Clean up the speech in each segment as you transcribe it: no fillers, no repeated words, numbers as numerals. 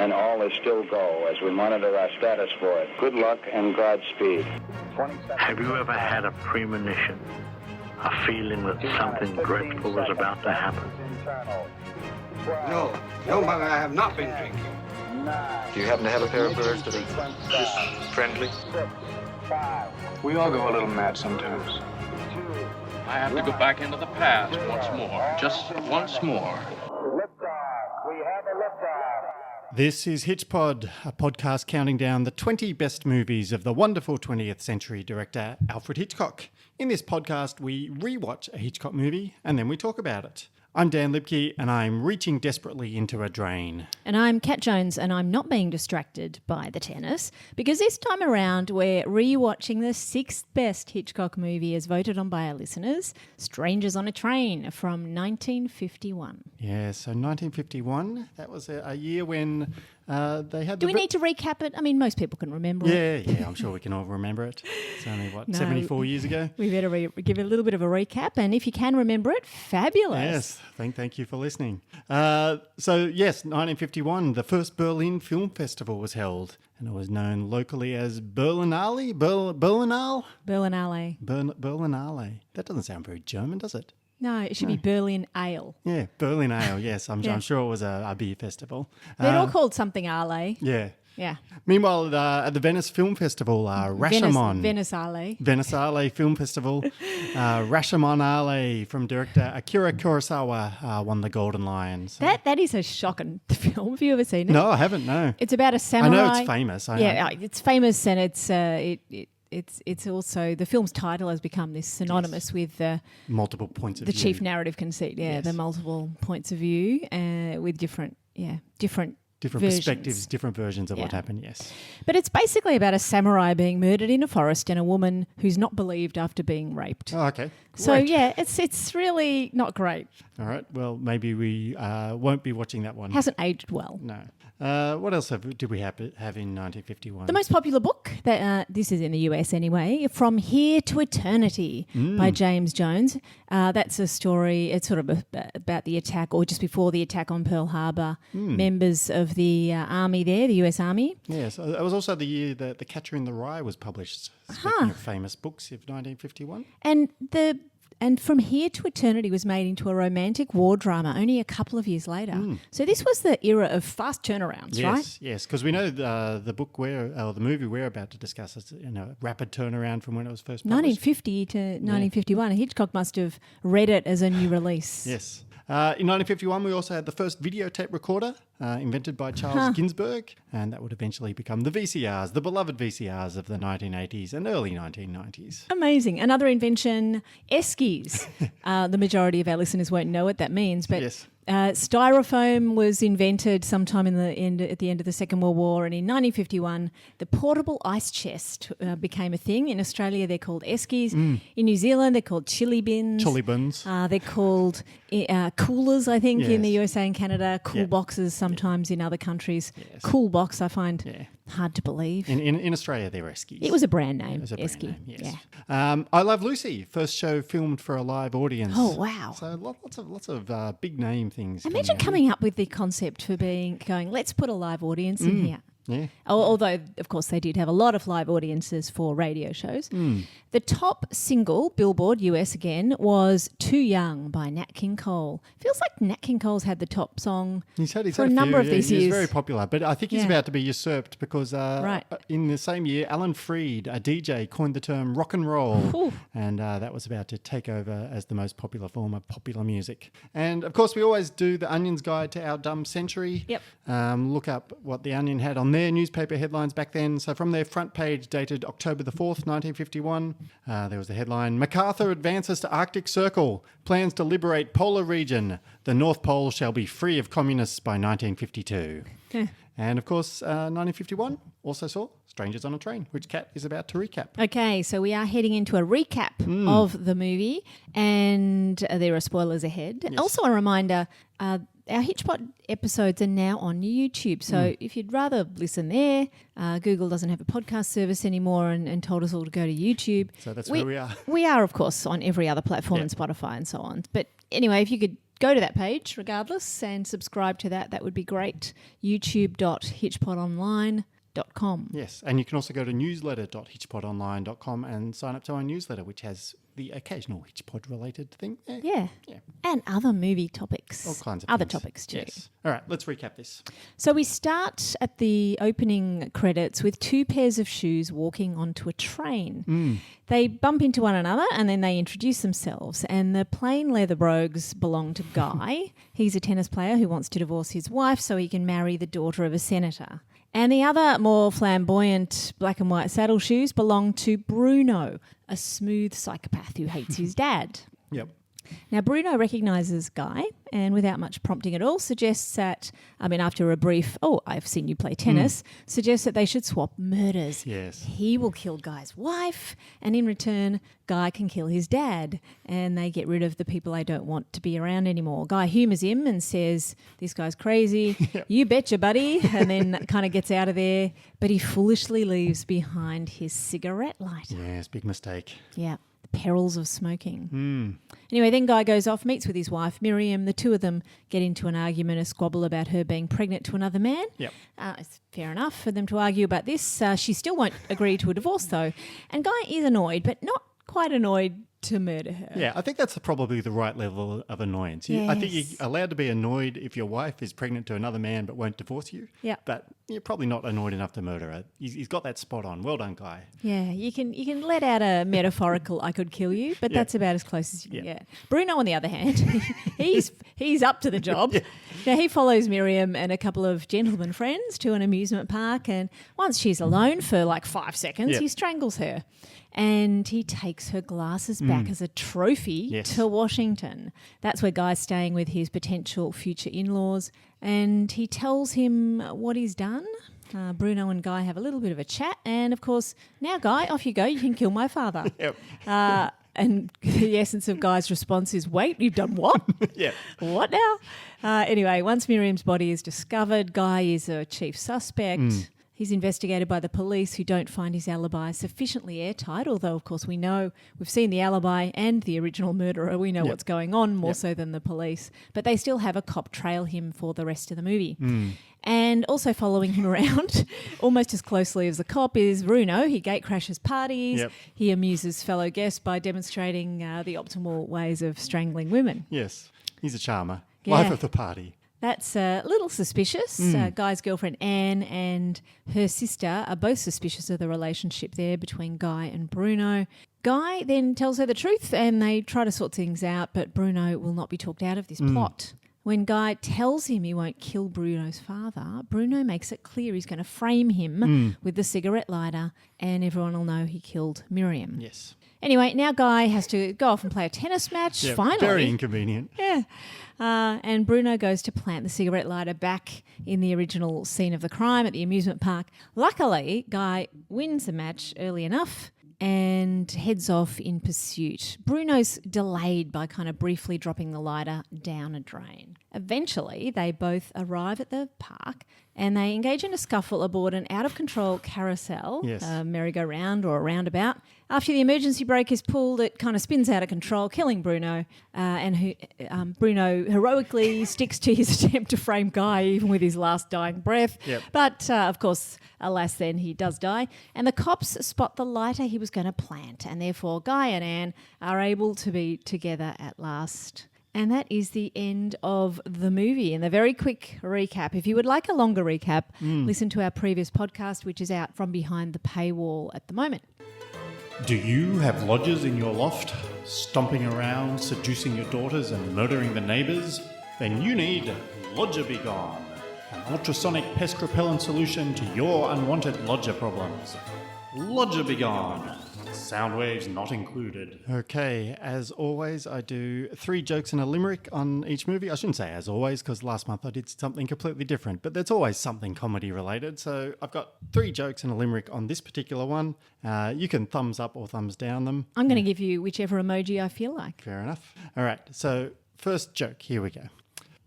and all is still go as we monitor our status for it. Good luck and Godspeed. Have you ever had a premonition, a feeling that something dreadful was about to happen? No, Mother, I have not been drinking. Do you happen to have a pair of birds that are just friendly? We all go a little mad sometimes. I have to go back into the past once more, just once more. This is HitchPod, a podcast counting down the 20 best movies of the wonderful 20th century director Alfred Hitchcock. In this podcast, we rewatch a Hitchcock movie and then we talk about it. I'm Dan Lipke and I'm reaching desperately into a drain. And I'm Kat Jones and I'm not being distracted by the tennis because this time around we're rewatching the sixth best Hitchcock movie as voted on by our listeners, Strangers on a Train from 1951. Yeah, so 1951, that was a year when they had... Do we need to recap it? I mean, most people can remember it. Yeah, I'm sure we can all remember it. It's only, 74 years ago? We better give it a little bit of a recap, and if you can remember it, fabulous. Yes, thank you for listening. So, yes, 1951, the first Berlin Film Festival was held, and it was known locally as Berlinale? Berlinale? Berlinale. That doesn't sound very German, does it? No, it should be Berlin Ale. Yeah, Berlin Ale, yes. I'm sure it was a beer festival. They're all called something Ale. Yeah. Yeah. Meanwhile, at the Venice Film Festival, Rashomon. Venice Ale. Venice Ale Film Festival. Rashomon Ale from director Akira Kurosawa won the Golden Lion. So. That is a shocking film. Have you ever seen it? No, I haven't, no. It's about a samurai. I know it's famous. It's famous and it's also, the film's title has become this synonymous with multiple points of view. The chief narrative conceit, the multiple points of view with different perspectives, different versions of what happened, yes. But it's basically about a samurai being murdered in a forest and a woman who's not believed after being raped. Oh, okay. Great. So, it's really not great. All right. Well, maybe we won't be watching that one. Hasn't aged well. No. What else did we have in 1951? The most popular book, this is in the US anyway, From Here to Eternity by James Jones. That's a story, it's sort of about the attack or just before the attack on Pearl Harbor, members of the army there, the US Army. Yes, it was also the year that The Catcher in the Rye was published, speaking of famous books of 1951. And From Here to Eternity was made into a romantic war drama only a couple of years later. So this was the era of fast turnarounds, right? Yes, because we know the book the movie we're about to discuss is a rapid turnaround from when it was first published. 1950 to 1951. Hitchcock must have read it as a new release. Yes. In 1951, we also had the first videotape recorder invented by Charles Ginsberg, and that would eventually become the VCRs, the beloved VCRs of the 1980s and early 1990s. Amazing. Another invention, eskies. The majority of our listeners won't know what that means, but yes. Styrofoam was invented sometime at the end of the Second World War, and in 1951, the portable ice chest became a thing. In Australia, they're called eskies. In New Zealand, they're called chili bins. Chili bins. They're called coolers, I think, in the USA and Canada. Cool boxes sometimes in other countries. Yes. Cool box, I find hard to believe. In Australia, they're eskies. It was a brand name. It was a brand Esky. name, yes. Yeah. I Love Lucy, first show filmed for a live audience. Oh, wow. So lots of big name things. Imagine coming up with the concept for going, let's put a live audience in here. Yeah. Although, of course, they did have a lot of live audiences for radio shows. The top single, Billboard US again, was Too Young by Nat King Cole. Feels like Nat King Cole's had the top song for a number of these years. He's very popular, but I think he's about to be usurped because in the same year, Alan Freed, a DJ, coined the term rock and roll, and that was about to take over as the most popular form of popular music. And, of course, we always do the Onion's Guide to Our Dumb Century. Yep. Look up what the Onion had on their newspaper headlines back then. So from their front page dated October the 4th, 1951, there was the headline, MacArthur advances to Arctic Circle, plans to liberate polar region. The North Pole shall be free of communists by 1952. And of course, 1951 also saw Strangers on a Train, which Kat is about to recap. Okay, so we are heading into a recap of the movie, and there are spoilers ahead. Yes. Also a reminder, our HitchPod episodes are now on YouTube, so if you'd rather listen there, Google doesn't have a podcast service anymore and told us all to go to YouTube. So that's where we are. We are, of course, on every other platform and Spotify and so on. But anyway, if you could go to that page regardless and subscribe to that. That would be great. youtube.hitchpodonline.com. Yes, and you can also go to newsletter.hitchpodonline.com and sign up to our newsletter, which has the occasional HitchPod-related thing. Yeah. And other movie topics. All kinds of other things. topics too. Yes. All right, let's recap this. So we start at the opening credits with two pairs of shoes walking onto a train. They bump into one another and then they introduce themselves. And the plain leather brogues belong to Guy. He's a tennis player who wants to divorce his wife so he can marry the daughter of a senator. And the other, more flamboyant black and white saddle shoes belong to Bruno, a smooth psychopath who hates his dad. Yep. Now, Bruno recognises Guy and without much prompting at all suggests that, after a brief, I've seen you play tennis, suggests that they should swap murders. Yes. He will kill Guy's wife and in return, Guy can kill his dad and they get rid of the people they don't want to be around anymore. Guy humours him and says, this guy's crazy, you betcha, buddy, and then kind of gets out of there, but he foolishly leaves behind his cigarette lighter. Yes, big mistake. Yeah. Perils of smoking. Anyway, then Guy goes off, meets with his wife, Miriam. The two of them get into an argument, a squabble about her being pregnant to another man. Yep. It's fair enough for them to argue about this. She still won't agree to a divorce, though. And Guy is annoyed, but not quite annoyed to murder her. Yeah, I think that's probably the right level of annoyance. I think you're allowed to be annoyed if your wife is pregnant to another man but won't divorce you. Yeah. But you're probably not annoyed enough to murder her. He's got that spot on. Well done, Guy. Yeah, you can let out a metaphorical "I could kill you," but that's about as close as you can get. Bruno, on the other hand, he's up to the job. Now he follows Miriam and a couple of gentlemen friends to an amusement park, and once she's alone for like 5 seconds, he strangles her. And he takes her glasses back as a trophy to Washington. That's where Guy's staying with his potential future in-laws. And he tells him what he's done. Bruno and Guy have a little bit of a chat. And, of course, now, Guy, off you go. You can kill my father. Yep. And the essence of Guy's response is, wait, you've done what? Yeah. What now? Anyway, once Miriam's body is discovered, Guy is a chief suspect. He's investigated by the police who don't find his alibi sufficiently airtight, although, of course, we've seen the alibi and the original murderer. We know what's going on more so than the police. But they still have a cop trail him for the rest of the movie. And also following him around, almost as closely as the cop, is Bruno. He gate crashes parties. Yep. He amuses fellow guests by demonstrating the optimal ways of strangling women. Yes. He's a charmer. Yeah. Life of the party. That's a little suspicious. Guy's girlfriend Anne and her sister are both suspicious of the relationship there between Guy and Bruno. Guy then tells her the truth and they try to sort things out, but Bruno will not be talked out of this plot. When Guy tells him he won't kill Bruno's father, Bruno makes it clear he's going to frame him with the cigarette lighter and everyone will know he killed Miriam. Yes. Anyway, now Guy has to go off and play a tennis match, finally. Very inconvenient. Yeah. And Bruno goes to plant the cigarette lighter back in the original scene of the crime at the amusement park. Luckily, Guy wins the match early enough and heads off in pursuit. Bruno's delayed by kind of briefly dropping the lighter down a drain. Eventually, they both arrive at the park and they engage in a scuffle aboard an out-of-control carousel, a merry-go-round or a roundabout. After the emergency brake is pulled, it kind of spins out of control, killing Bruno. Bruno heroically sticks to his attempt to frame Guy, even with his last dying breath. Yep. But, of course, alas, then he does die. And the cops spot the lighter he was going to plant, and therefore Guy and Anne are able to be together at last. And that is the end of the movie. And a very quick recap. If you would like a longer recap, listen to our previous podcast, which is out from behind the paywall at the moment. Do you have lodgers in your loft, stomping around, seducing your daughters and murdering the neighbours? Then you need Lodger Be Gone, an ultrasonic pest repellent solution to your unwanted lodger problems. Lodger Be Gone. Sound waves not included. Okay, as always, I do 3 jokes and a limerick on each movie. I shouldn't say as always, because last month I did something completely different, but there's always something comedy related. So I've got 3 jokes and a limerick on this particular one. You can thumbs up or thumbs down them. I'm going to give you whichever emoji I feel like. Fair enough. All right, so first joke, here we go.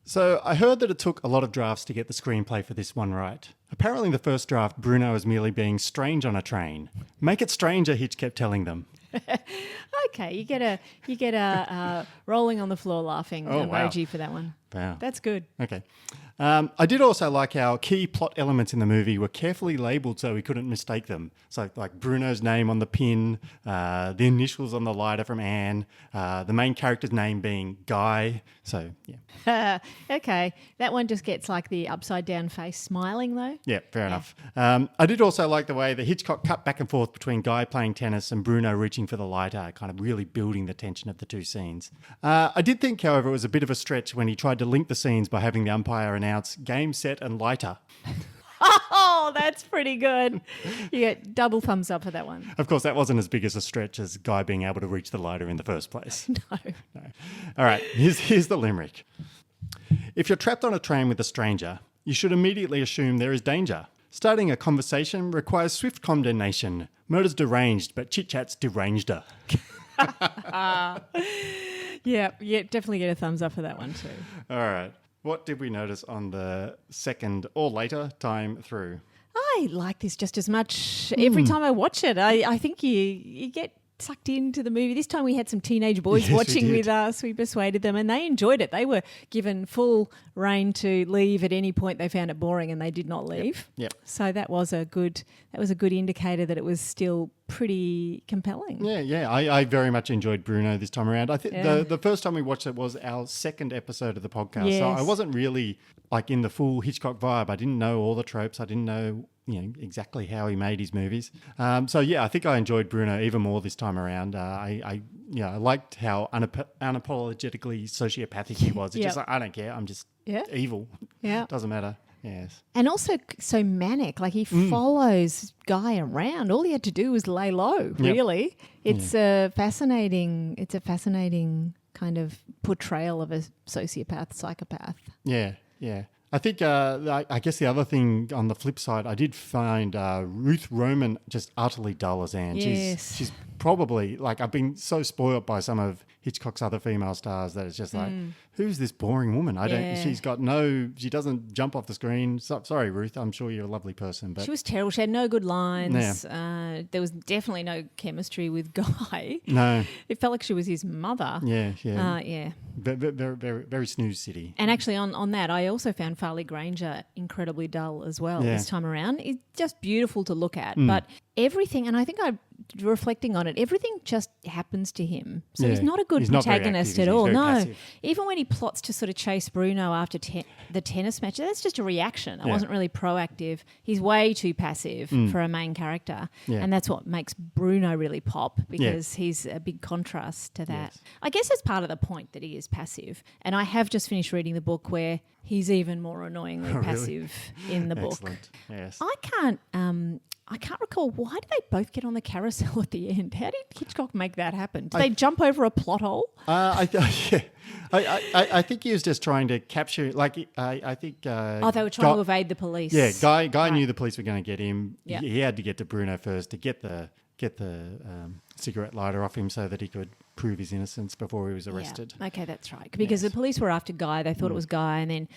So I heard that it took a lot of drafts to get the screenplay for this one right. Apparently the first draft, Bruno was merely being strange on a train. Make it stranger, Hitch kept telling them. Okay, you get a rolling on the floor laughing emoji for that one. Wow. That's good. Okay. I did also like how key plot elements in the movie were carefully labelled so we couldn't mistake them. So like Bruno's name on the pin, the initials on the lighter from Anne, the main character's name being Guy. So, yeah. Okay, that one just gets like the upside down face smiling though. Yeah, fair enough. I did also like the way that Hitchcock cut back and forth between Guy playing tennis and Bruno reaching for the lighter, kind of really building the tension of the two scenes. I did think, however, it was a bit of a stretch when he tried to link the scenes by having the umpire announce game, set and lighter. Oh, that's pretty good. You get double thumbs up for that one. Of course, that wasn't as big as a stretch as Guy being able to reach the lighter in the first place. No. All right, here's the limerick. If you're trapped on a train with a stranger, you should immediately assume there is danger. Starting a conversation requires swift condemnation. Murder's deranged, but chit-chat's derangeder. Yeah, definitely get a thumbs up for that one too. All right. What did we notice on the second or later time through? I like this just as much every time I watch it. I think you get sucked into the movie. This time we had some teenage boys watching with us. We persuaded them and they enjoyed it. They were given full rein to leave at any point they found it boring and they did not leave. Yep. So that was a good indicator that it was still pretty compelling. Yeah. I very much enjoyed Bruno this time around. I think the first time we watched it was our second episode of the podcast. Yes. So I wasn't really like in the full Hitchcock vibe. I didn't know all the tropes. I didn't know exactly how he made his movies. I think I enjoyed Bruno even more this time around. I liked how unapologetically sociopathic he was. It's just like, I don't care. I'm just evil. Yeah. Doesn't matter. Yes. And also so manic, like he follows Guy around. All he had to do was lay low, really. It's a fascinating kind of portrayal of a sociopath, psychopath. Yeah. I think, I guess the other thing on the flip side, I did find Ruth Roman just utterly dull as Anne. Yes. She's probably, like, I've been so spoiled by some of Hitchcock's other female stars that it's just like, who's this boring woman? She doesn't jump off the screen. Sorry, Ruth, I'm sure you're a lovely person. But she was terrible. She had no good lines. There was definitely no chemistry with Guy. No. It felt like she was his mother. Yeah. Very, very, very snooze city. And actually on that, I also found Farley Granger incredibly dull as well this time around. It's just beautiful to look at. But everything, and I think reflecting on it, everything just happens to him. So he's not a good protagonist at all. No. Passive. Even when he plots to sort of chase Bruno after the tennis match, that's just a reaction. It wasn't really proactive. He's way too passive for a main character. Yeah. And that's what makes Bruno really pop because he's a big contrast to that. Yes. I guess that's part of the point that he is passive. And I have just finished reading the book where he's even more annoyingly passive in the book. Excellent. Yes. I can't recall, why did they both get on the carousel at the end? How did Hitchcock make that happen? Did they jump over a plot hole? I think he was just trying to capture, I think... they were trying to evade the police. Yeah, Guy knew the police were going to get him. Yeah. He had to get to Bruno first to get the cigarette lighter off him so that he could prove his innocence before he was arrested. Yeah. Okay, that's right. Because the police were after Guy. They thought it was Guy, and then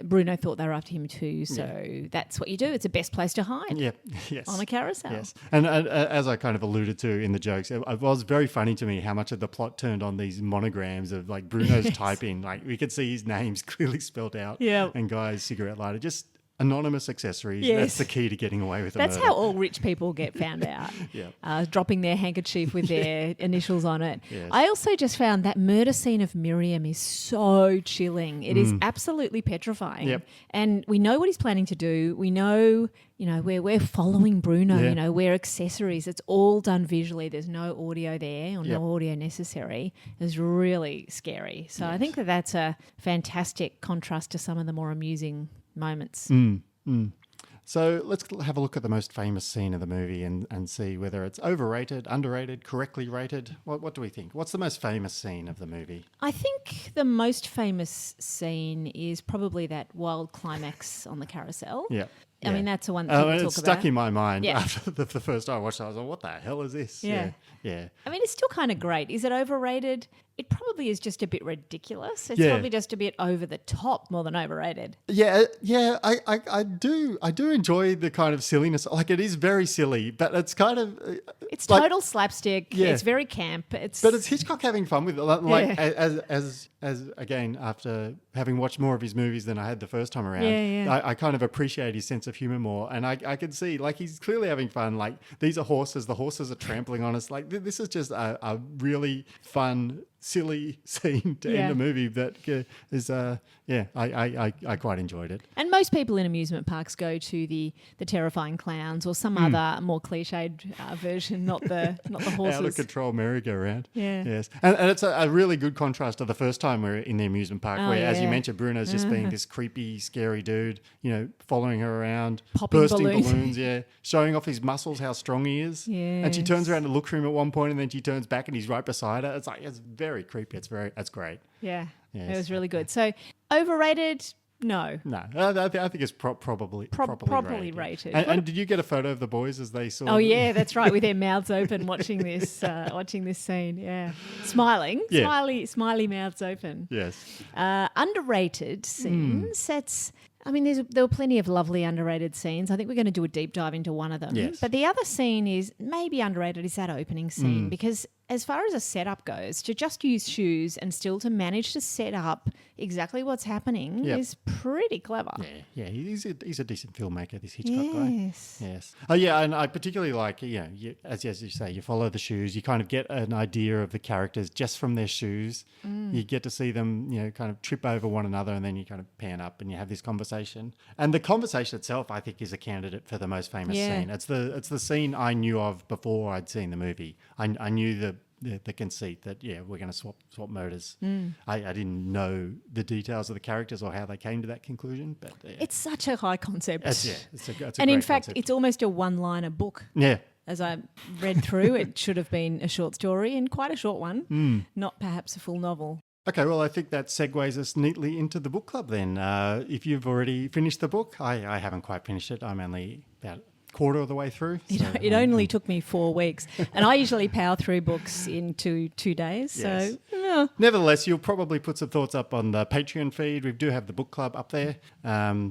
Bruno thought they were after him too. So that's what you do. It's the best place to hide. Yeah, yes. On a carousel. Yes. And as I kind of alluded to in the jokes, it was very funny to me how much of the plot turned on these monograms of like Bruno's typing. Like we could see his names clearly spelled out. Yeah. And Guy's cigarette lighter. Just anonymous accessories. Yes. That's the key to getting away with it. That's how all rich people get found out. Dropping their handkerchief with their initials on it. Yes. I also just found that murder scene of Miriam is so chilling. It is absolutely petrifying. Yep. And we know what he's planning to do. We know, we're following Bruno, we're accessories. It's all done visually. There's no audio there or no audio necessary. It's really scary. So I think that's a fantastic contrast to some of the more amusing moments. So let's have a look at the most famous scene of the movie and see whether it's overrated, underrated, correctly rated. What do we think? What's the most famous scene of the movie? I think the most famous scene is probably that wild climax on the carousel. Yeah. I mean, that's the one that people talk about. It's stuck in my mind after the first time I watched it. I was like, what the hell is this? Yeah. I mean, it's still kind of great. Is it overrated? It probably is just a bit ridiculous. It's probably just a bit over the top more than overrated. Yeah, I do enjoy the kind of silliness. Like, it is very silly, but it's kind of It's like, total slapstick. Yeah. It's very camp. But it's Hitchcock having fun with it. Like as again, after having watched more of his movies than I had the first time around, I kind of appreciate his sense of humor more. And I can see, like, he's clearly having fun. Like, these are horses. The horses are trampling on us. Like, this is just a really fun, silly scene to end a movie that is, I quite enjoyed it. And most people in amusement parks go to the terrifying clowns or some other more cliched version, not the horses. Out of control merry-go-round. Yeah. Yes. And it's a really good contrast to the first time we were in the amusement park where, as you mentioned, Bruno's just being this creepy, scary dude, following her around, popping bursting balloons, showing off his muscles, how strong he is. And she turns around to look for him at one point, and then she turns back and he's right beside her. It's very creepy. That's great. Yeah. Yes. It was really good. So overrated? No. I think it's properly rated. And did you get a photo of the boys as they saw? Oh yeah, that's right, with their mouths open, watching this scene. Yeah, smiling, smiley mouths open. Yes. Underrated scenes. That's. I mean, there were plenty of lovely underrated scenes. I think we're going to do a deep dive into one of them. Yes. But the other scene is maybe underrated, is that opening scene, because as far as a setup goes, to just use shoes and still to manage to set up exactly what's happening is pretty clever. Yeah, he's a decent filmmaker, this Hitchcock guy. Yes. Oh yeah, and I particularly like, as you say, you follow the shoes, you kind of get an idea of the characters just from their shoes. You get to see them, kind of trip over one another, and then you kind of pan up and you have this conversation. And the conversation itself, I think, is a candidate for the most famous scene. It's the scene I knew of before I'd seen the movie. I knew the conceit that we're going to swap motors. I didn't know the details of the characters or how they came to that conclusion, but it's such a high concept. It's a and great in fact, concept. it's almost a one-liner book. Yeah. As I read through, it should have been a short story, and quite a short one, not perhaps a full novel. Okay, well, I think that segues us neatly into the book club then. If you've already finished the book, I haven't quite finished it. I'm only about quarter of the way through. It only took me 4 weeks, and I usually power through books in 2 days. Yes. So, nevertheless, you'll probably put some thoughts up on the Patreon feed. We do have the book club up there,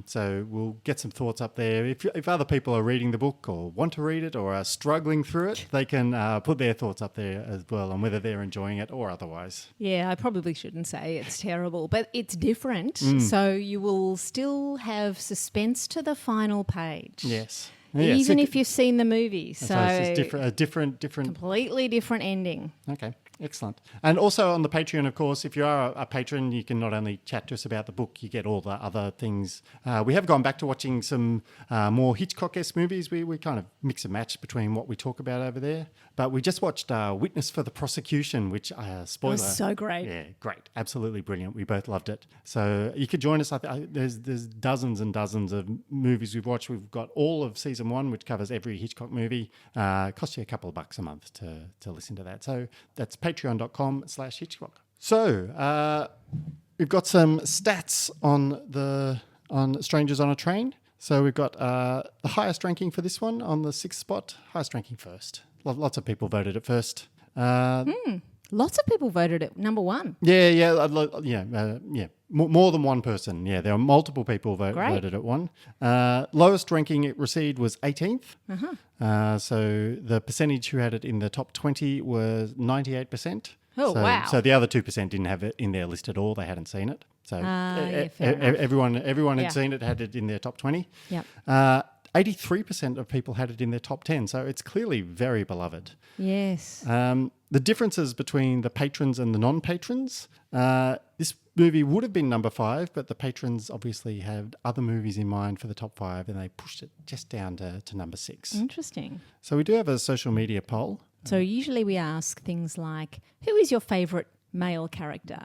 so we'll get some thoughts up there. If other people are reading the book or want to read it or are struggling through it, they can put their thoughts up there as well on whether they're enjoying it or otherwise. Yeah, I probably shouldn't say it's terrible, but it's different. So you will still have suspense to the final page. Yes. Even if you've seen the movie. So it's a different... Completely different ending. Okay, excellent. And also on the Patreon, of course, if you are a patron, you can not only chat to us about the book, you get all the other things. We have gone back to watching some more Hitchcock-esque movies. We kind of mix and match between what we talk about over there. But we just watched Witness for the Prosecution, which, spoiler... It was so great. Yeah, great. Absolutely brilliant. We both loved it. So you could join us. There's dozens and dozens of movies we've watched. We've got all of season 1, which covers every Hitchcock movie. Costs you a couple of bucks a month to listen to that. So that's patreon.com/Hitchcock. So we've got some stats on Strangers on a Train. So we've got the highest ranking for this one on the 6th spot. Highest ranking first. Lots of people voted it first. Lots of people voted it number 1. Yeah. More than one person. Yeah, there are multiple people voted at one. Lowest ranking it received was 18th. So the percentage who had it in the top 20 was 98%. Oh, wow. So the other 2% didn't have it in their list at all. They hadn't seen it. So everyone had seen it, had it in their top 20. Yep. 83% of people had it in their top 10, so it's clearly very beloved. Yes. The differences between the patrons and the non-patrons, this movie would have been number 5, but the patrons obviously had other movies in mind for the top 5, and they pushed it just down to number 6. Interesting. So we do have a social media poll. So usually we ask things like, who is your favourite male character?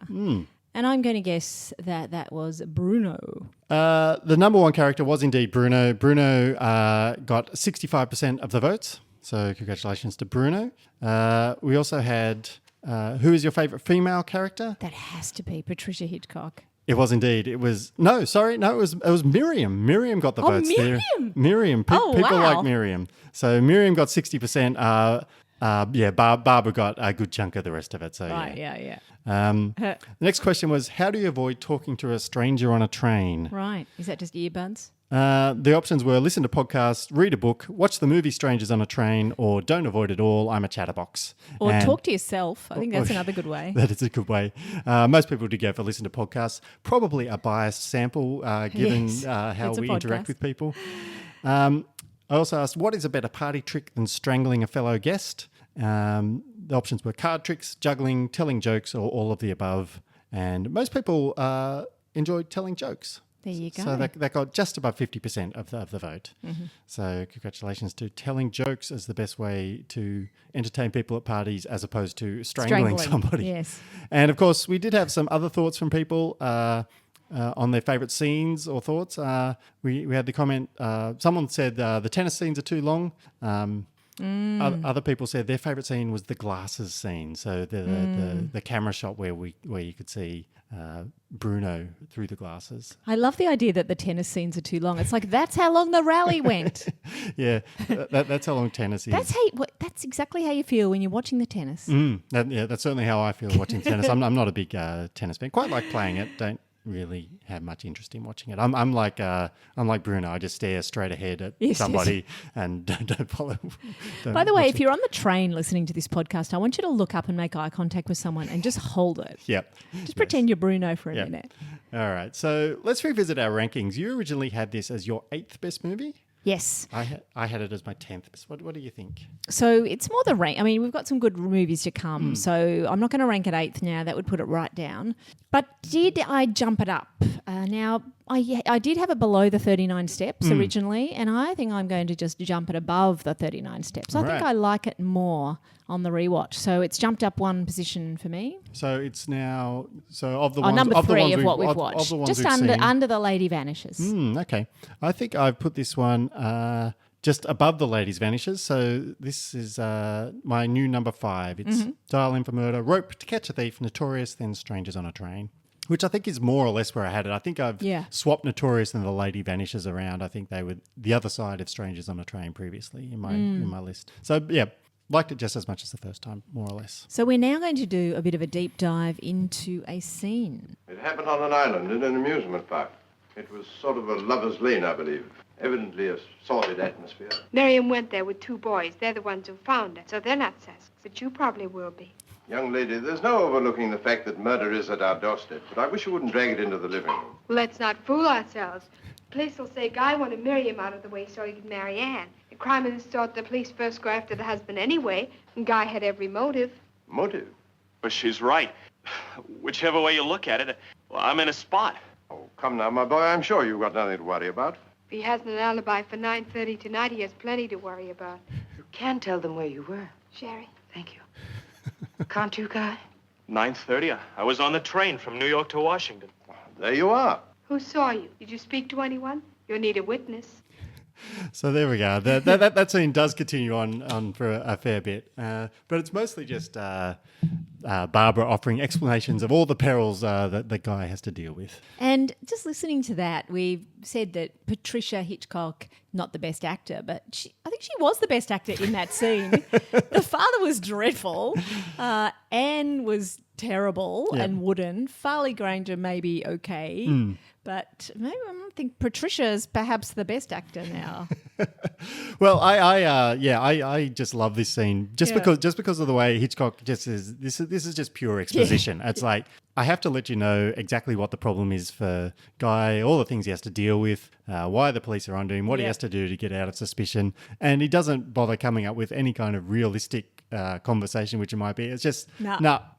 And I'm going to guess that was Bruno. The number 1 character was indeed Bruno. Bruno got 65% of the votes. So congratulations to Bruno. We also had, who is your favourite female character? That has to be Patricia Hitchcock. It was indeed. It was it was Miriam. Miriam got the votes Miriam. there. Miriam. People wow. like Miriam. So Miriam got 60%. Barbara got a good chunk of the rest of it. So right, yeah. The next question was, how do you avoid talking to a stranger on a train? Right. Is that just earbuds? The options were listen to podcasts, read a book, watch the movie Strangers on a Train, or don't avoid it all, I'm a chatterbox. Or talk to yourself. I think that's another good way. That is a good way. Most people do go for listen to podcasts. Probably a biased sample given how we interact with people. I also asked, what is a better party trick than strangling a fellow guest? The options were card tricks, juggling, telling jokes, or all of the above. And most people enjoyed telling jokes. There you go. So that got just above 50% of the vote. Mm-hmm. So congratulations to telling jokes as the best way to entertain people at parties as opposed to strangling somebody. Yes. And of course, we did have some other thoughts from people on their favourite scenes or thoughts. We had the comment, someone said the tennis scenes are too long. Other people said their favourite scene was the glasses scene. So the camera shot where you could see Bruno through the glasses. I love the idea that the tennis scenes are too long. It's like, that's how long the rally went. Yeah, that's how long tennis is. That's exactly how you feel when you're watching the tennis. That's certainly how I feel watching tennis. I'm not a big tennis fan. Quite like playing it. Don't really have much interest in watching it. I'm like Bruno. I just stare straight ahead at somebody and don't follow. By the way, if you're on the train listening to this podcast, I want you to look up and make eye contact with someone and just hold it. Yep. Just pretend you're Bruno for a minute. All right. So let's revisit our rankings. You originally had this as your 8th best movie. Yes. I had it as my 10th. What do you think? So it's more the rank. I mean, we've got some good movies to come. So I'm not going to rank it 8th now. That would put it right down. But did I jump it up? Now, I did have it below the 39 steps originally, and I think I'm going to just jump it above the 39 steps. I think I like it more on the rewatch. So it's jumped up one position for me. So it's now of the ones number of 3 the ones of what we've watched. Of the ones just we've seen. under The Lady Vanishes. Okay. I think I've put this one just above The Lady Vanishes. So this is my new number 5. It's Dial M for Murder, Rope to Catch a Thief, Notorious, then Strangers on a Train. Which I think is more or less where I had it. I think I've swapped Notorious and The Lady Vanishes around. I think they were the other side of Strangers on a Train previously in my list. So yeah, liked it just as much as the first time, more or less. So we're now going to do a bit of a deep dive into a scene. It happened on an island in an amusement park. It was sort of a lover's lane, I believe. Evidently a sordid atmosphere. Miriam went there with 2 boys. They're the ones who found her, so they're not sus. But you probably will be. Young lady, there's no overlooking the fact that murder is at our doorstep, but I wish you wouldn't drag it into the living room. Well, let's not fool ourselves. The police will say Guy wanted Miriam out of the way so he could marry Anne. The crime of this sort, the police first go after the husband anyway, and Guy had every motive. Motive? But she's right. Whichever way you look at it, well, I'm in a spot. Oh, come now, my boy, I'm sure you've got nothing to worry about. If he hasn't an alibi for 9:30 tonight, he has plenty to worry about. You can tell them where you were. Sherry. Thank you. Can't you, Guy? 9:30. I was on the train from New York to Washington. There you are. Who saw you? Did you speak to anyone? You'll need a witness. So there we go. That scene does continue on for a fair bit, but it's mostly just Barbara offering explanations of all the perils that the guy has to deal with. And just listening to that, we've said that Patricia Hitchcock, not the best actor, but I think she was the best actor in that scene. The father was dreadful. Anne was terrible and wooden. Farley Granger maybe okay. But maybe I think Patricia's perhaps the best actor now. Well, I just love this scene just because of the way Hitchcock just is. This is just pure exposition. It's like I have to let you know exactly what the problem is for Guy, all the things he has to deal with, why the police are onto him, what he has to do to get out of suspicion, and he doesn't bother coming up with any kind of realistic conversation, which it might be. It's just,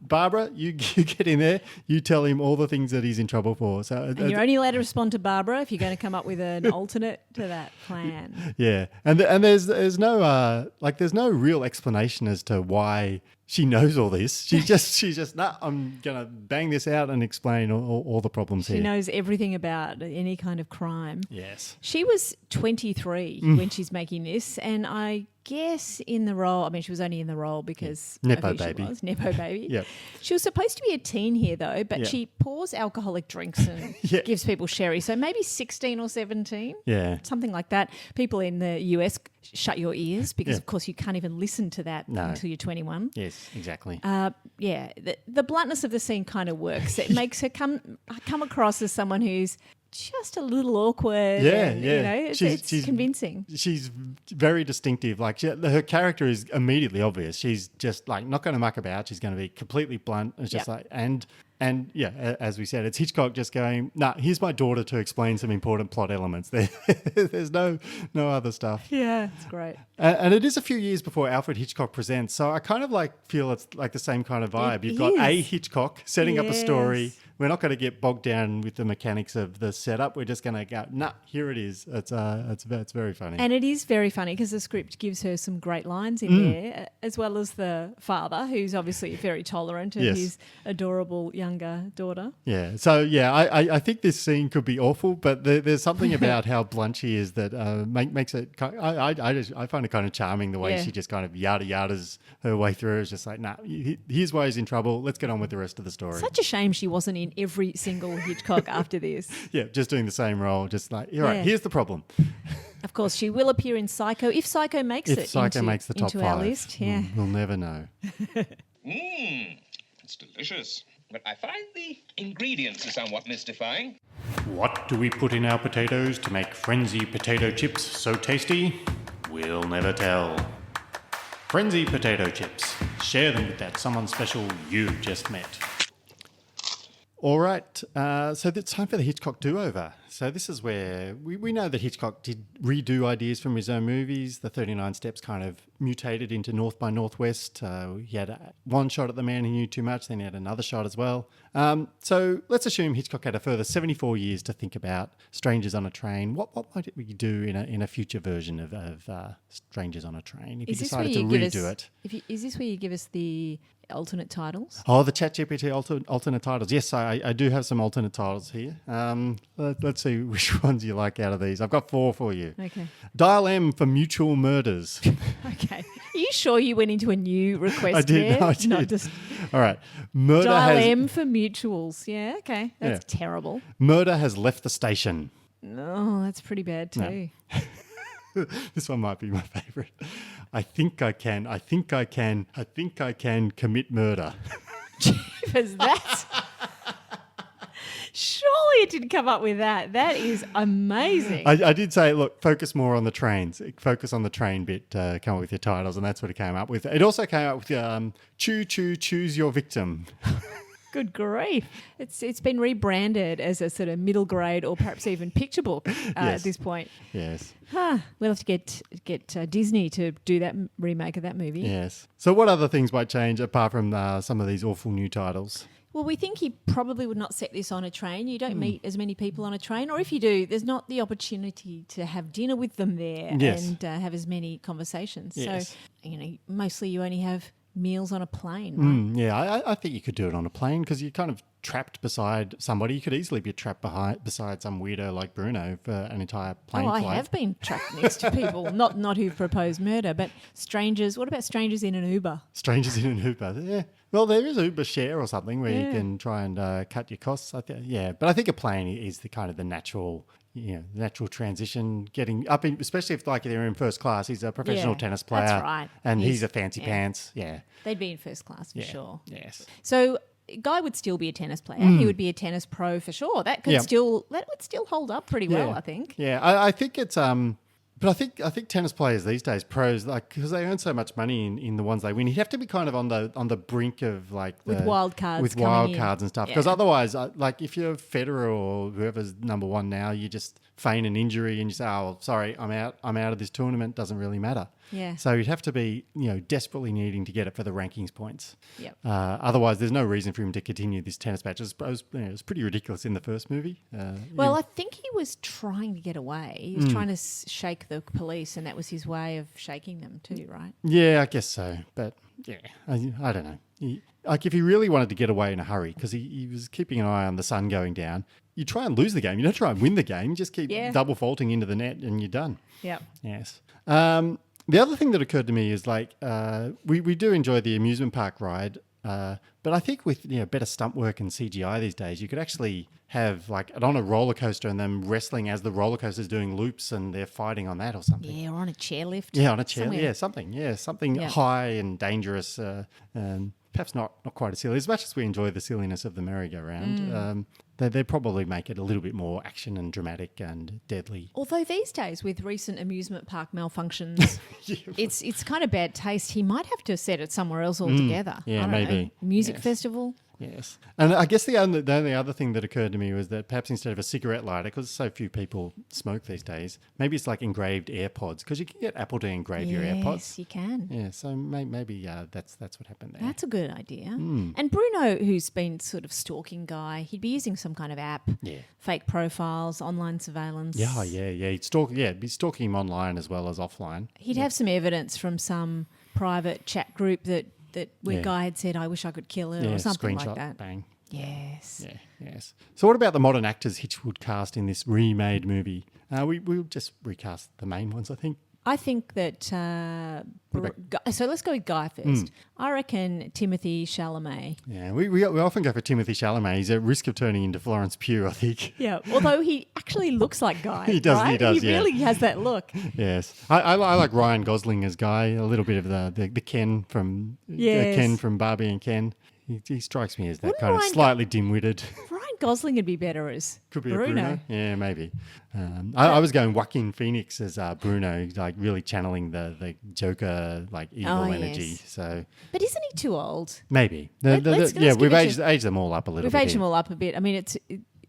Barbara, you get in there, you tell him all the things that he's in trouble for. So, and you're only allowed to respond to Barbara if you're going to come up with an alternate to that plan. Yeah, and there's no there's no real explanation as to why she knows all this. She's just I'm gonna bang this out and explain all the problems here. She knows everything about any kind of crime. Yes, she was 23 when she's making this, and I guess in the role, I mean, she was only in the role because Nepo of who baby. She was. Nepo baby. Yep. She was supposed to be a teen here though, but she pours alcoholic drinks and gives people sherry. So maybe 16 or 17. Yeah. Something like that. People in the US, shut your ears because of course you can't even listen to that until you're 21. Yes, exactly. The bluntness of the scene kind of works. It makes her come across as someone who's just a little awkward. Yeah, and, yeah. You know, it's convincing. She's very distinctive. Like her character is immediately obvious. She's just like not going to muck about. She's going to be completely blunt. It's just like and yeah, as we said, it's Hitchcock just going, nah, here's my daughter to explain some important plot elements. There's no other stuff. Yeah, it's great. And it is a few years before Alfred Hitchcock presents, so I kind of feel it's like the same kind of vibe. You've got a Hitchcock setting up a story. We're not going to get bogged down with the mechanics of the setup. We're just going to go, nah, here it is. It's very funny. And it is very funny because the script gives her some great lines in there, as well as the father, who's obviously very tolerant of his adorable younger daughter. Yeah. So, yeah, I think this scene could be awful, but there's something about how blunt she is that makes it... I find it kind of charming the way she just kind of yada-yadas her way through. It's just like, nah, here's why he's in trouble. Let's get on with the rest of the story. Such a shame she wasn't in every single Hitchcock after this. Yeah, just doing the same role. Just like, all right, here's the problem. Of course, she will appear in Psycho if Psycho makes the top 5. Our list. Yeah, we'll never know. It's delicious, but I find the ingredients are somewhat mystifying. What do we put in our potatoes to make Frenzy potato chips so tasty? We'll never tell. Frenzy potato chips. Share them with that someone special you just met. All right, so it's time for the Hitchcock do-over. So this is where we know that Hitchcock did redo ideas from his own movies. The 39 Steps kind of mutated into North by Northwest. He had one shot at The Man Who Knew Too Much, then he had another shot as well. So let's assume Hitchcock had a further 74 years to think about Strangers on a Train. What might we do in a future version of Strangers on a Train if you decided to redo it? Is this where you give us the alternate titles? Oh, the ChatGPT alternate titles. Yes, I do have some alternate titles here. Let's see which ones you like out of these. I've got 4 for you. Okay. Dial M for mutual murders. Okay. Are you sure you went into a new request I did. Not just all right. Murder Dial has... M for mutuals. Yeah, okay. That's terrible. Murder has left the station. No, that's pretty bad too. No. This one might be my favourite. I think I can commit murder. Jeepers, that's... Surely it didn't come up with that. That is amazing. I did say, look, focus more on the trains. Focus on the train bit, come up with your titles, and that's what it came up with. It also came up with choose your victim. Good grief. It's been rebranded as a sort of middle grade or perhaps even picture book at this point. Yes. We'll have to get Disney to do that remake of that movie. Yes. So what other things might change apart from some of these awful new titles? Well, we think he probably would not set this on a train. You don't meet as many people on a train, or if you do, there's not the opportunity to have dinner with them there and have as many conversations. Yes. So, mostly you only have meals on a plane, right? I think you could do it on a plane because you're kind of trapped beside somebody. You could easily be trapped beside some weirdo like Bruno for an entire plane flight. I have been trapped next to people, not who've proposed murder, but strangers. What about strangers in an Uber? Strangers in an Uber, yeah. Well, there is Uber Share or something where you can try and cut your costs. But I think a plane is the kind of the natural transition, getting up in, especially if they're in first class. He's a professional tennis player. That's right. And he's a fancy pants. Yeah. They'd be in first class for sure. Yes. So Guy would still be a tennis player. He would be a tennis pro for sure. That would still hold up pretty well, I think. Yeah, I think it's but I think tennis players these days, pros, because they earn so much money in the ones they win, you have to be kind of on the brink of with wild cards and stuff. Because otherwise, if you're Federer or whoever's number one now, you just feign an injury and you say, "Oh, sorry, I'm out of this tournament." Doesn't really matter. Yeah. So you'd have to be, desperately needing to get it for the rankings points. Yep. Otherwise, there's no reason for him to continue this tennis match. It was pretty ridiculous in the first movie. I think he was trying to get away. He was trying to shake the police, and that was his way of shaking them too, right? Yeah, I guess so. But yeah, I don't know. If he really wanted to get away in a hurry, because he was keeping an eye on the sun going down, you try and lose the game. You don't try and win the game. You just keep double faulting into the net, and you're done. Yep. Yes. The other thing that occurred to me is we do enjoy the amusement park ride, but I think with better stunt work and CGI these days, you could actually have it on a roller coaster and them wrestling as the roller coaster's doing loops and they're fighting on that or something. Yeah, or on a chairlift. Yeah, on a chair. Yeah, something high and dangerous. Perhaps not quite as silly, as much as we enjoy the silliness of the merry-go-round. They probably make it a little bit more action and dramatic and deadly. Although these days, with recent amusement park malfunctions, it's kind of bad taste. He might have to set it somewhere else altogether. Yeah, I don't maybe. know, music festival. Yes. And I guess the only other thing that occurred to me was that perhaps instead of a cigarette lighter, because so few people smoke these days, maybe it's like engraved AirPods, because you can get Apple to engrave your AirPods. Yes, you can. Yeah, so maybe that's what happened there. That's a good idea. And Bruno, who's been sort of stalking Guy, he'd be using some kind of app, fake profiles, online surveillance. Yeah. He'd be stalking him online as well as offline. He'd have some evidence from some private chat group that where Guy had said, "I wish I could kill her," or something screenshot, like that. Bang. Yes. Yeah, yes. So what about the modern actors Hitch would cast in this remade movie? We'll just recast the main ones, I think. I think that... so let's go with Guy first. I reckon Timothy Chalamet. Yeah, we often go for Timothy Chalamet. He's at risk of turning into Florence Pugh, I think. Yeah, although he actually looks like Guy. He does, right? he does, He really has that look. Yes. I like Ryan Gosling as Guy, a little bit of the Ken from Ken from Barbie and Ken. He strikes me as that kind of slightly dim-witted. Ryan Gosling would be better as Could be Bruno. a Bruno. Yeah, maybe. I was going Joaquin Phoenix as Bruno, like really channeling the Joker, like evil energy. Yes. So, but isn't he too old? Maybe. Let's We've aged them all up a little bit. We've aged them all up a bit. I mean,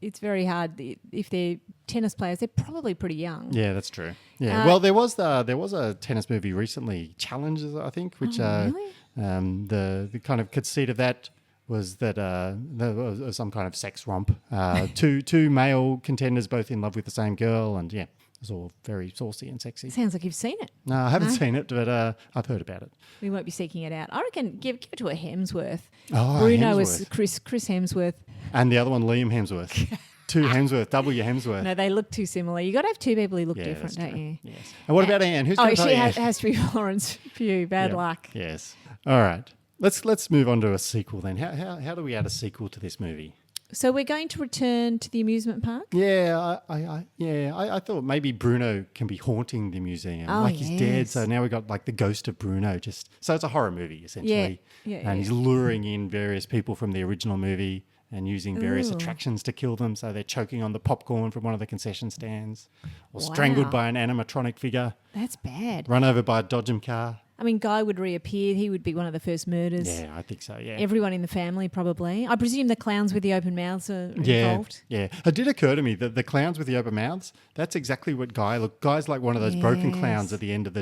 it's very hard. If they're tennis players, they're probably pretty young. Yeah, that's true. Yeah. Well, there was a tennis movie recently, Challenges, I think, which really? The kind of conceit of that was that there was some kind of sex romp. Two male contenders both in love with the same girl, and it was all very saucy and sexy. Sounds like you've seen it. No, I haven't seen it, but I've heard about it. We won't be seeking it out. I reckon give it to a Hemsworth. Oh, Bruno Hemsworth. is Chris Hemsworth. And the other one, Liam Hemsworth. Two Hemsworth, double your Hemsworth. No, they look too similar. You got to have two people who look different, that's don't true. you? Yes. And what about Anne? Who's going to play Anne? She has to be Florence Pugh. Bad luck. Yes. All right. Let's move on to a sequel then. How do we add a sequel to this movie? So we're going to return to the amusement park? Yeah, I thought maybe Bruno can be haunting the museum. He's dead, so now we've got like the ghost of Bruno. So it's a horror movie essentially. And he's luring in various people from the original movie and using various attractions to kill them. So they're choking on the popcorn from one of the concession stands, or strangled by an animatronic figure. That's bad. Run over by a Dodgem car. I mean, Guy would reappear. He would be one of the first murders. Yeah, I think so, yeah. Everyone in the family, probably. I presume the clowns with the open mouths are involved. Yeah. It did occur to me that the clowns with the open mouths, that's exactly what Guy's like one of those broken clowns at the end of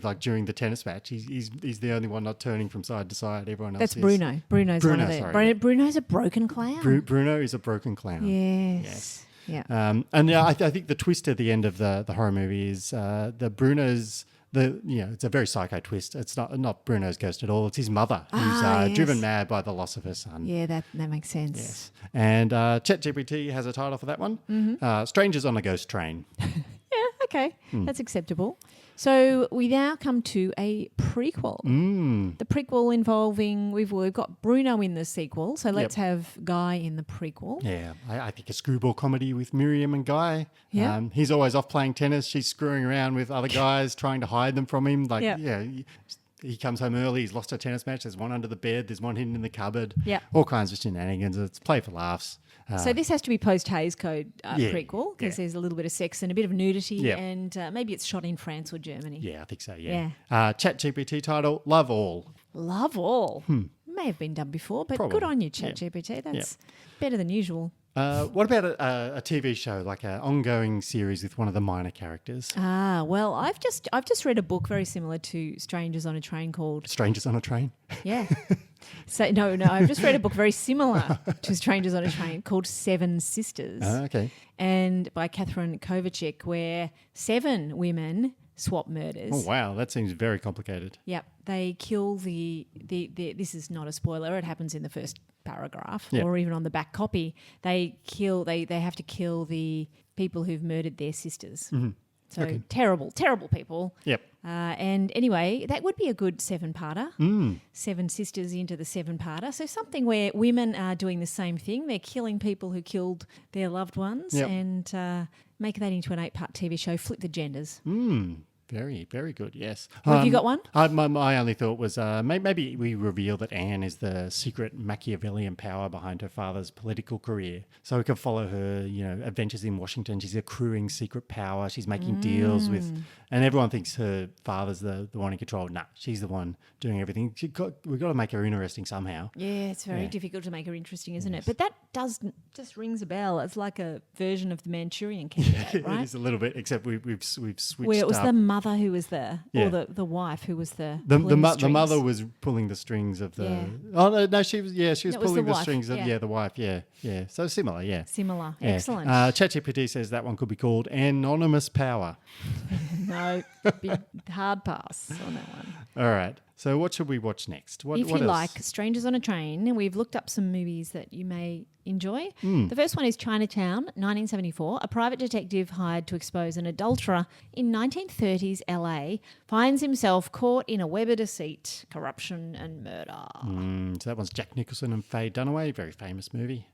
like during the tennis match. He's the only one not turning from side to side. Everyone else That's is. Bruno. Bruno's one of them. Sorry, Bruno's a broken clown. Bruno is a broken clown. Yes. Yeah. I think the twist at the end of the horror movie is the Bruno's... it's a very psycho twist. It's not Bruno's ghost at all. It's his mother who's driven mad by the loss of her son. Yeah, that makes sense. Yes. And ChatGPT has a title for that one. Mm-hmm. Strangers on a Ghost Train. Yeah, okay. That's acceptable. So we now come to a prequel. The prequel involving, we've got Bruno in the sequel, so let's have Guy in the prequel. Yeah, I think a screwball comedy with Miriam and Guy. Yeah. He's always off playing tennis. She's screwing around with other guys, trying to hide them from him. He comes home early, he's lost a tennis match, there's one under the bed, there's one hidden in the cupboard. Yeah. All kinds of shenanigans. It's play for laughs. So this has to be post-Hays Code prequel because there's a little bit of sex and a bit of nudity and maybe it's shot in France or Germany. Yeah, I think so, ChatGPT title, Love All. Love All. May have been done before, but good on you, ChatGPT. That's better than usual. What about a TV show, like an ongoing series with one of the minor characters? Well, I've just read a book very similar to Strangers on a Train called... Strangers on a Train? Yeah. So no, I've just read a book very similar to Strangers on a Train called Seven Sisters. Okay. And by Catherine Kovacic, where 7 women swap murders. Oh, wow. That seems very complicated. Yep. They kill the this is not a spoiler, it happens in the first paragraph or even on the back copy. They have to kill the people who've murdered their sisters. Mm-hmm. So terrible people. Yep. And anyway, that would be a good 7-parter. 7 sisters into the 7-parter. So something where women are doing the same thing. They're killing people who killed their loved ones and make that into an 8-part TV show. Flip the genders. Very, very good, yes. Have you got one? My only thought was maybe we reveal that Anne is the secret Machiavellian power behind her father's political career. So we can follow her, adventures in Washington. She's accruing secret power. She's making deals with... And everyone thinks her father's the one in control. Nah, she's the one doing everything. We've got to make her interesting somehow. Yeah, it's very difficult to make her interesting, isn't it? But that just rings a bell. It's like a version of the Manchurian Candidate, right? It is a little bit, except we've switched where it was up. the mother who was or the wife who was the mother was pulling the strings of the. Yeah. Oh no, she was pulling the wife, strings of the wife. Yeah. So similar. Yeah. Similar. Yeah. Excellent. ChatGPT says that one could be called anonymous power. No, big hard pass on that one. All right. So what should we watch next? What you else? like Strangers on a Train, we've looked up some movies that you may enjoy. The first one is Chinatown, 1974. A private detective hired to expose an adulterer in 1930s LA finds himself caught in a web of deceit, corruption and murder. So that one's Jack Nicholson and Faye Dunaway, very famous movie.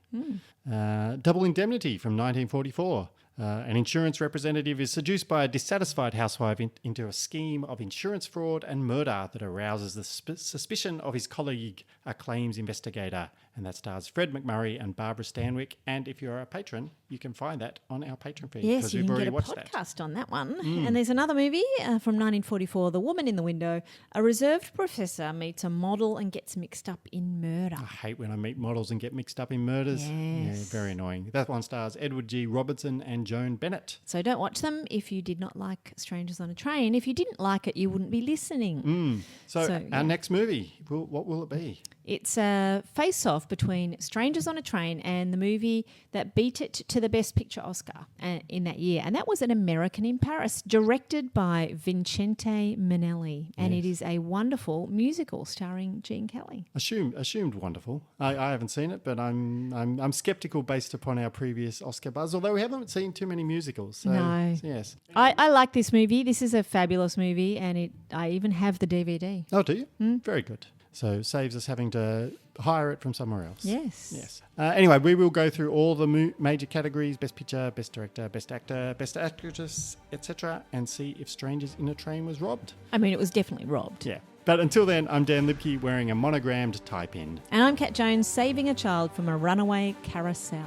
Double Indemnity from 1944. An insurance representative is seduced by a dissatisfied housewife into a scheme of insurance fraud and murder that arouses the suspicion of his colleague, a claims investigator. And that stars Fred McMurray and Barbara Stanwyck. And if you're a patron, you can find that on our Patreon feed. Yes, you we've can already get a watched podcast on that one. And there's another movie from 1944, The Woman in the Window. A reserved professor meets a model and gets mixed up in murder. I hate when I meet models and get mixed up in murders. Yes. Yeah, very annoying. That one stars Edward G. Robertson and Joan Bennett. So don't watch them if you did not like Strangers on a Train. If you didn't like it, you wouldn't be listening. So our next movie, what will it be? It's a face-off between Strangers on a Train and the movie that beat it to the Best Picture Oscar in that year. And that was An American in Paris, directed by Vincente Minnelli. And it is a wonderful musical starring Gene Kelly. Assumed wonderful. I haven't seen it, but I'm sceptical based upon our previous Oscar buzz, although we haven't seen too many musicals. So, no. Yes. I like this movie. This is a fabulous movie, and I even have the DVD. Oh, do you? Very good. So saves us having to hire it from somewhere else. Yes. Anyway, we will go through all the major categories: Best Picture, Best Director, Best Actor, Best Actress, etc., and see if Strangers in a Train was robbed. I mean, it was definitely robbed. Yeah. But until then, I'm Dan Lipke wearing a monogrammed tie pin. And I'm Kat Jones, saving a child from a runaway carousel.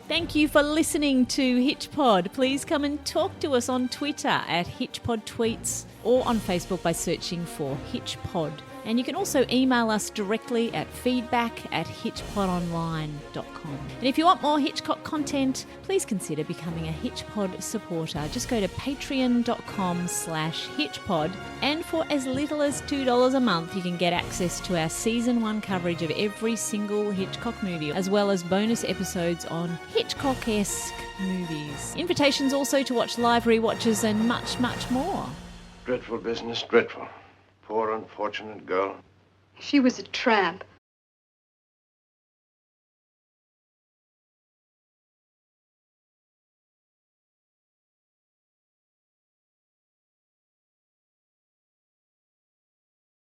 Thank you for listening to HitchPod. Please come and talk to us on Twitter at HitchPod Tweets or on Facebook by searching for HitchPod. And you can also email us directly at feedback@hitchpodonline.com. And if you want more Hitchcock content, please consider becoming a HitchPod supporter. Just go to patreon.com/HitchPod. And for as little as $2 a month, you can get access to our Season 1 coverage of every single Hitchcock movie, as well as bonus episodes on Hitchcock-esque movies. Invitations also to watch live rewatches and much, much more. Dreadful business, dreadful. Poor, unfortunate girl. She was a tramp.